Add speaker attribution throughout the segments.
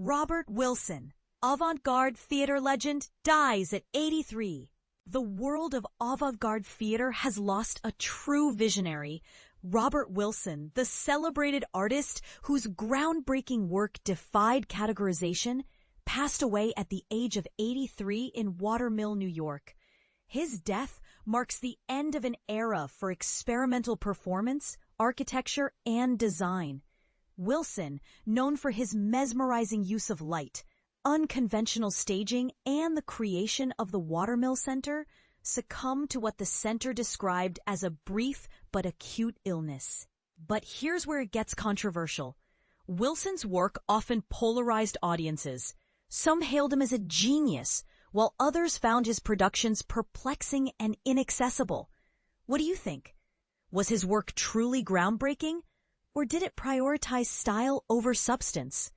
Speaker 1: Robert Wilson, avant-garde theater legend, dies at 83. The world of avant-garde theater has lost a true visionary. Robert Wilson, the celebrated artist whose groundbreaking work defied categorization, passed away at the age of 83 in Watermill, New York. His death marks the end of an era for experimental performance, architecture, and design. Wilson, known for his mesmerizing use of light, unconventional staging, and the creation of the Watermill Center, succumbed to what the center described as a brief but acute illness. But here's where it gets controversial. Wilson's work often polarized audiences. Some hailed him as a genius, while others found his productions perplexing and inaccessible. What do you think? Was his work truly groundbreaking, or did it prioritize style over substance?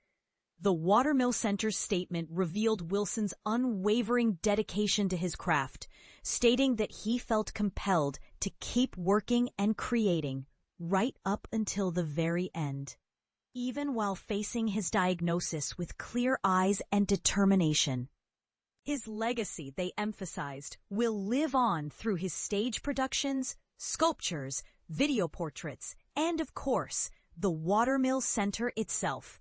Speaker 1: The Watermill Center's statement revealed Wilson's unwavering dedication to his craft, stating that he felt compelled to keep working and creating right up until the very end, even while facing his diagnosis with clear eyes and determination. His legacy, they emphasized, will live on through his stage productions, sculptures, video portraits, and of course, the Watermill Center itself.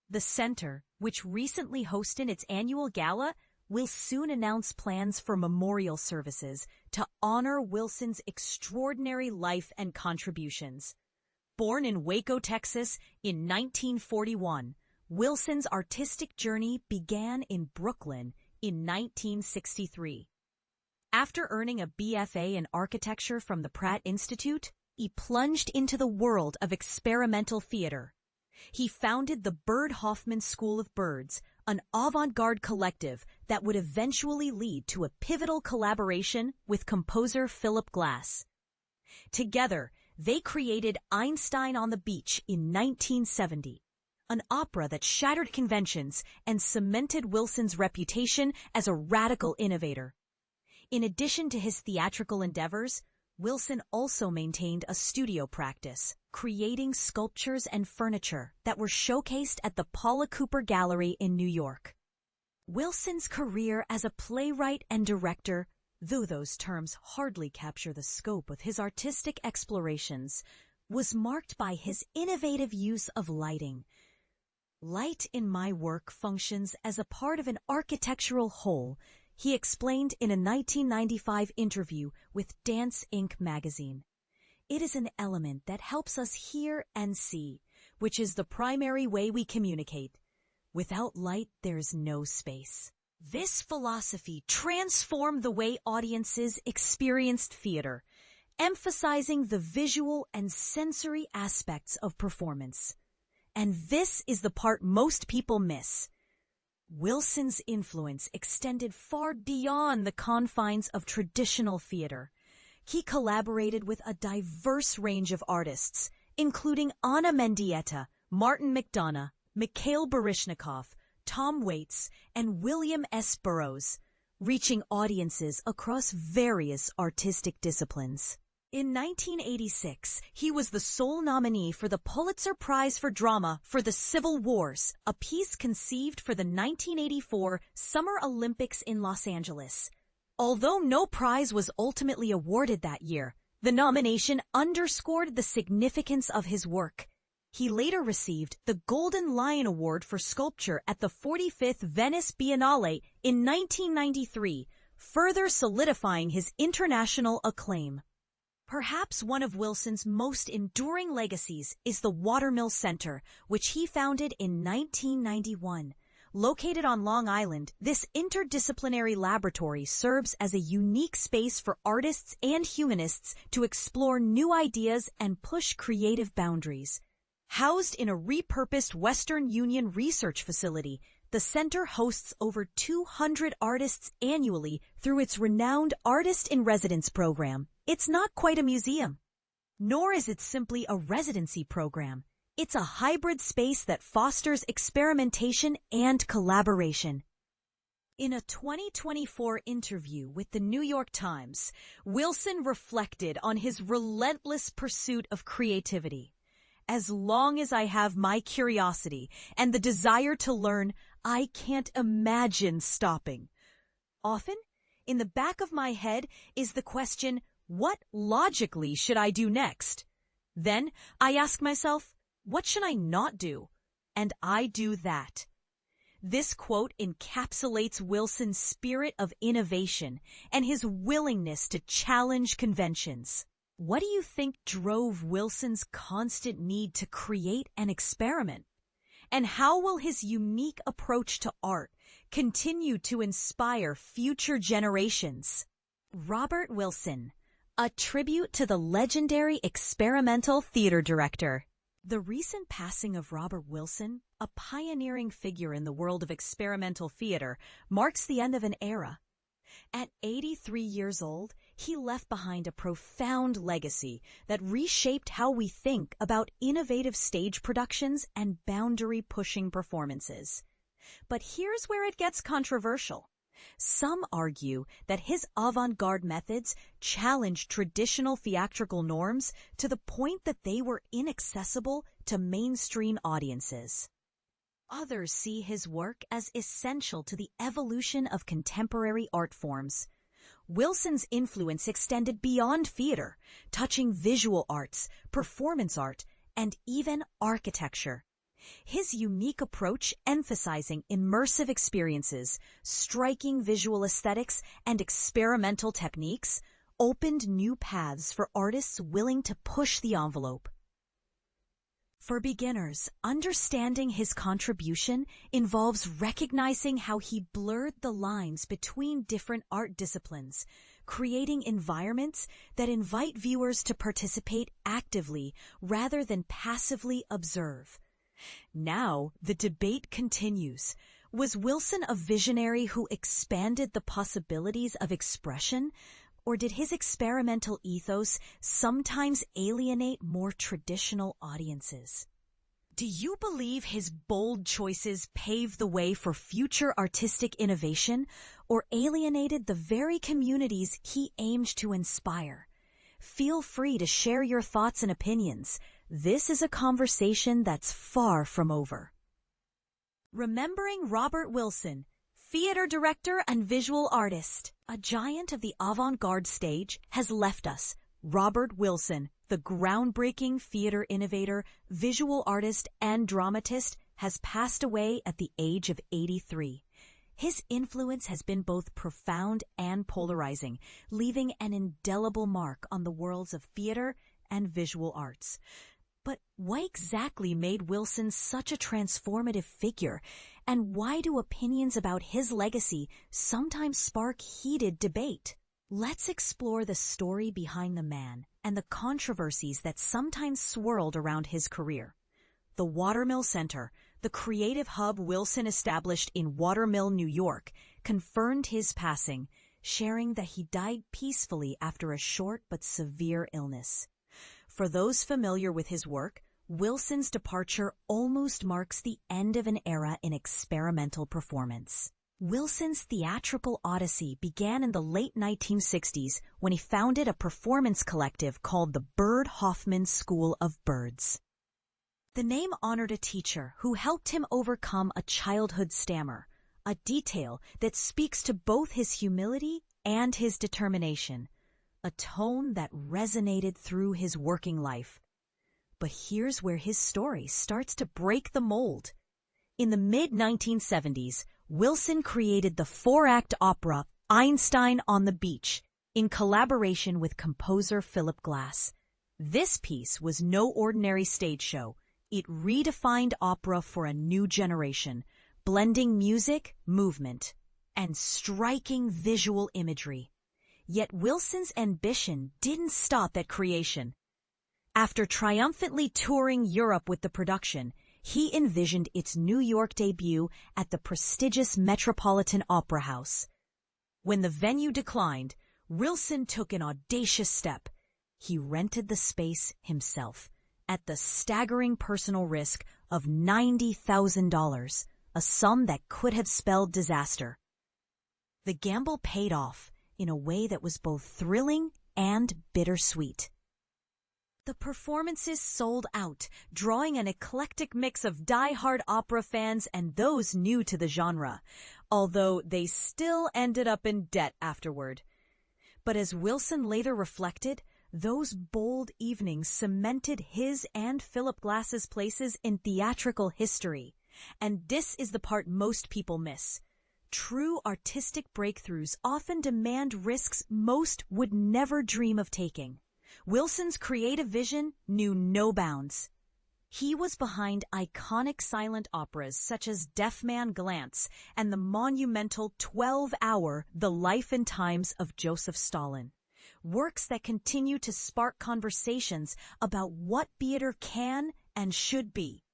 Speaker 1: The center, which recently hosted its annual gala, will soon announce plans for memorial services to honor Wilson's extraordinary life and contributions. Born in Waco, Texas in 1941, Wilson's artistic journey began in Brooklyn in 1963. After earning a BFA in architecture from the Pratt Institute, he plunged into the world of experimental theater. He founded the Bird Hoffman School of Birds, an avant-garde collective that would eventually lead to a pivotal collaboration with composer Philip Glass. Together, they created Einstein on the Beach in 1970, an opera that shattered conventions and cemented Wilson's reputation as a radical innovator. In addition to his theatrical endeavors, Wilson also maintained a studio practice, creating sculptures and furniture that were showcased at the Paula Cooper Gallery in New York. Wilson's career as a playwright and director, though those terms hardly capture the scope of his artistic explorations, was marked by his innovative use of lighting. "Light in my work functions as a part of an architectural whole," he explained in a 1995 interview with Dance Inc. magazine. "It is an element that helps us hear and see, which is the primary way we communicate. Without light, there's no space." This philosophy transformed the way audiences experienced theater, emphasizing the visual and sensory aspects of performance. And this is the part most people miss. Wilson's influence extended far beyond the confines of traditional theater. He collaborated with a diverse range of artists, including Anna Mendieta, Martin McDonough, Mikhail Baryshnikov, Tom Waits, and William S. Burroughs, reaching audiences across various artistic disciplines. In 1986, he was the sole nominee for the Pulitzer Prize for Drama for The Civil Wars, a piece conceived for the 1984 Summer Olympics in Los Angeles. Although no prize was ultimately awarded that year, the nomination underscored the significance of his work. He later received the Golden Lion Award for Sculpture at the 45th Venice Biennale in 1993, further solidifying his international acclaim. Perhaps one of Wilson's most enduring legacies is the Watermill Center, which he founded in 1991. Located on Long Island, this interdisciplinary laboratory serves as a unique space for artists and humanists to explore new ideas and push creative boundaries. Housed in a repurposed Western Union research facility, the center hosts over 200 artists annually through its renowned Artist in Residence program. It's not quite a museum, nor is it simply a residency program. It's a hybrid space that fosters experimentation and collaboration. In a 2024 interview with the New York Times, Wilson reflected on his relentless pursuit of creativity. As long as I have my curiosity and the desire to learn, I can't imagine stopping. Often, in the back of my head is the question, what logically should I do next? Then I ask myself, what should I not do? And I do that. This quote encapsulates Wilson's spirit of innovation and his willingness to challenge conventions. What do you think drove Wilson's constant need to create and experiment? And how will his unique approach to art continue to inspire future generations? Robert Wilson, a tribute to the legendary experimental theater director. The recent passing of Robert Wilson, a pioneering figure in the world of experimental theater, marks the end of an era. At 83 years old, he left behind a profound legacy that reshaped how we think about innovative stage productions and boundary-pushing performances. But here's where it gets controversial. Some argue that his avant-garde methods challenged traditional theatrical norms to the point that they were inaccessible to mainstream audiences. Others see his work as essential to the evolution of contemporary art forms. Wilson's influence extended beyond theater, touching visual arts, performance art, and even architecture. His unique approach, emphasizing immersive experiences, striking visual aesthetics, and experimental techniques, opened new paths for artists willing to push the envelope. For beginners, understanding his contribution involves recognizing how he blurred the lines between different art disciplines, creating environments that invite viewers to participate actively rather than passively observe. Now, the debate continues. Was Wilson a visionary who expanded the possibilities of expression, or did his experimental ethos sometimes alienate more traditional audiences? Do you believe his bold choices paved the way for future artistic innovation, or alienated the very communities he aimed to inspire? Feel free to share your thoughts and opinions. This is a conversation that's far from over. Remembering Robert Wilson, theater director and visual artist, a giant of the avant-garde stage, has left us. Robert Wilson, the groundbreaking theater innovator, visual artist, and dramatist, has passed away at the age of 83. His influence has been both profound and polarizing, leaving an indelible mark on the worlds of theater and visual arts. But what exactly made Wilson such a transformative figure, and why do opinions about his legacy sometimes spark heated debate? Let's explore the story behind the man and the controversies that sometimes swirled around his career. The Watermill Center, the creative hub Wilson established in Watermill, New York, confirmed his passing, sharing that he died peacefully after a short but severe illness. For those familiar with his work, Wilson's departure almost marks the end of an era in experimental performance. Wilson's theatrical odyssey began in the late 1960s when he founded a performance collective called the Bird Hoffman School of Birds. The name honored a teacher who helped him overcome a childhood stammer, a detail that speaks to both his humility and his determination, a tone that resonated through his working life. But here's where his story starts to break the mold. In the mid-1970s, Wilson created the four-act opera Einstein on the Beach in collaboration with composer Philip Glass. This piece was no ordinary stage show. It redefined opera for a new generation, blending music, movement, and striking visual imagery. Yet Wilson's ambition didn't stop at creation. After triumphantly touring Europe with the production, he envisioned its New York debut at the prestigious Metropolitan Opera House. When the venue declined, Wilson took an audacious step. He rented the space himself, at the staggering personal risk of $90,000, a sum that could have spelled disaster. The gamble paid off in a way that was both thrilling and bittersweet. The performances sold out, drawing an eclectic mix of die-hard opera fans and those new to the genre, although they still ended up in debt afterward. But as Wilson later reflected, those bold evenings cemented his and Philip Glass's places in theatrical history. And this is the part most people miss. True artistic breakthroughs often demand risks most would never dream of taking. Wilson's creative vision knew no bounds. He was behind iconic silent operas such as Deaf Man Glantz and the monumental 12-hour The Life and Times of Joseph Stalin. Works that continue to spark conversations about what theater can and should be.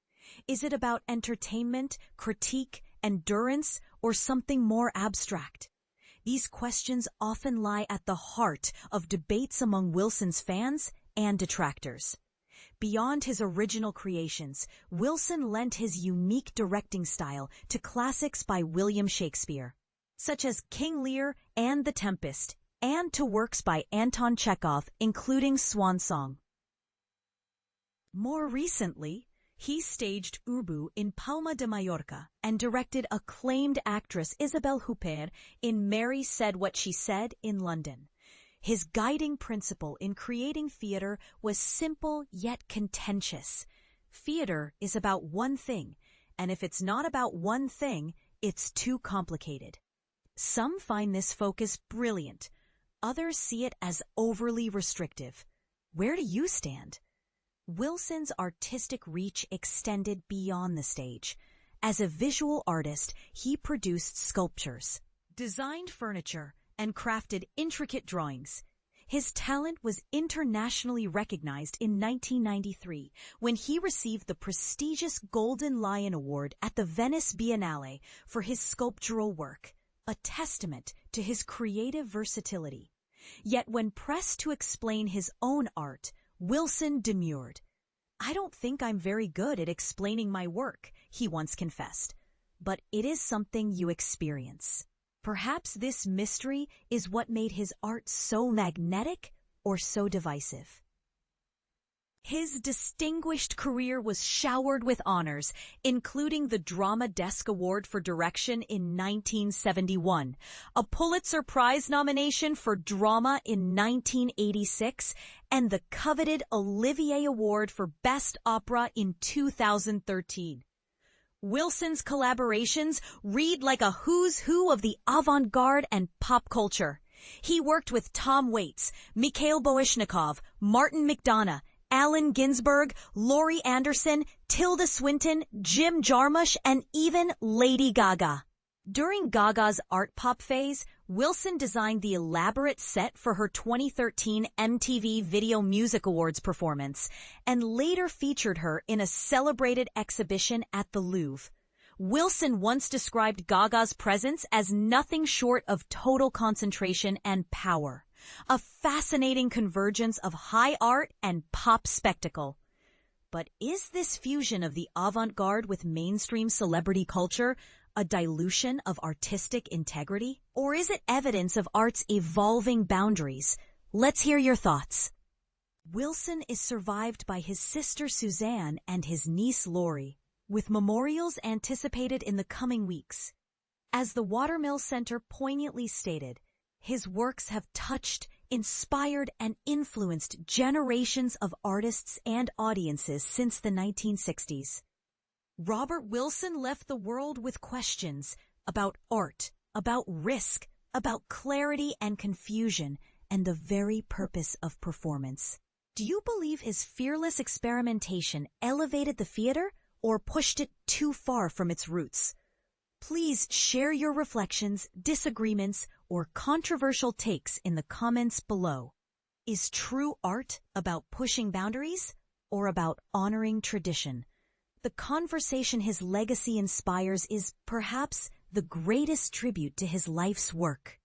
Speaker 1: Is it about entertainment, critique, endurance, or something more abstract? These questions often lie at the heart of debates among Wilson's fans and detractors. Beyond his original creations, Wilson lent his unique directing style to classics by William Shakespeare, such as King Lear and The Tempest, and to works by Anton Chekhov, including Swan Song. More recently, he staged Ubu in Palma de Mallorca and directed acclaimed actress Isabel Huppert in Mary Said What She Said in London. His guiding principle in creating theater was simple yet contentious. Theater is about one thing, and if it's not about one thing, it's too complicated. Some find this focus brilliant. Others see it as overly restrictive. Where do you stand? Wilson's artistic reach extended beyond the stage. As a visual artist, he produced sculptures, designed furniture, and crafted intricate drawings. His talent was internationally recognized in 1993 when he received the prestigious Golden Lion Award at the Venice Biennale for his sculptural work, a testament to his creative versatility. Yet when pressed to explain his own art, Wilson demurred. "I don't think I'm very good at explaining my work," he once confessed, "but it is something you experience." Perhaps this mystery is what made his art so magnetic or so divisive. His distinguished career was showered with honors, including the Drama Desk Award for Direction in 1971, a Pulitzer Prize nomination for drama in 1986, and the coveted Olivier Award for Best Opera in 2013. Wilson's collaborations read like a who's who of the avant-garde and pop culture. He worked with Tom Waits, Mikhail Baryshnikov, Martin McDonagh, Allen Ginsberg, Laurie Anderson, Tilda Swinton, Jim Jarmusch, and even Lady Gaga. During Gaga's art pop phase, Wilson designed the elaborate set for her 2013 MTV Video Music Awards performance and later featured her in a celebrated exhibition at the Louvre. Wilson once described Gaga's presence as nothing short of total concentration and power, a fascinating convergence of high art and pop spectacle. But is this fusion of the avant-garde with mainstream celebrity culture a dilution of artistic integrity? Or is it evidence of art's evolving boundaries? Let's hear your thoughts. Wilson is survived by his sister Suzanne and his niece Laurie, with memorials anticipated in the coming weeks. As the Watermill Center poignantly stated, his works have touched, inspired, and influenced generations of artists and audiences since the 1960s. Robert Wilson left the world with questions about art, about risk, about clarity and confusion, and the very purpose of performance. Do you believe his fearless experimentation elevated the theater or pushed it too far from its roots? Please share your reflections, disagreements, or controversial takes in the comments below. Is true art about pushing boundaries or about honoring tradition? The conversation his legacy inspires is perhaps the greatest tribute to his life's work.